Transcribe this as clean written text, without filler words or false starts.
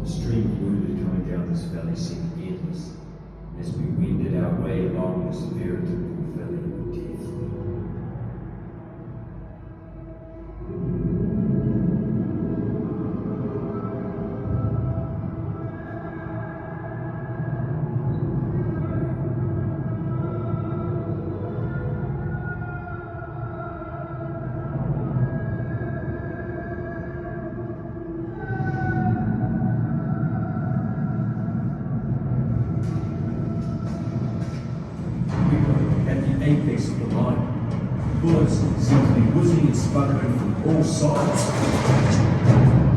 The stream of wounded coming down this valley seemed endless as we wended our way along this veritable valley of death. At the apex of the line, bullets seemed to be whizzing and sputtering from all sides.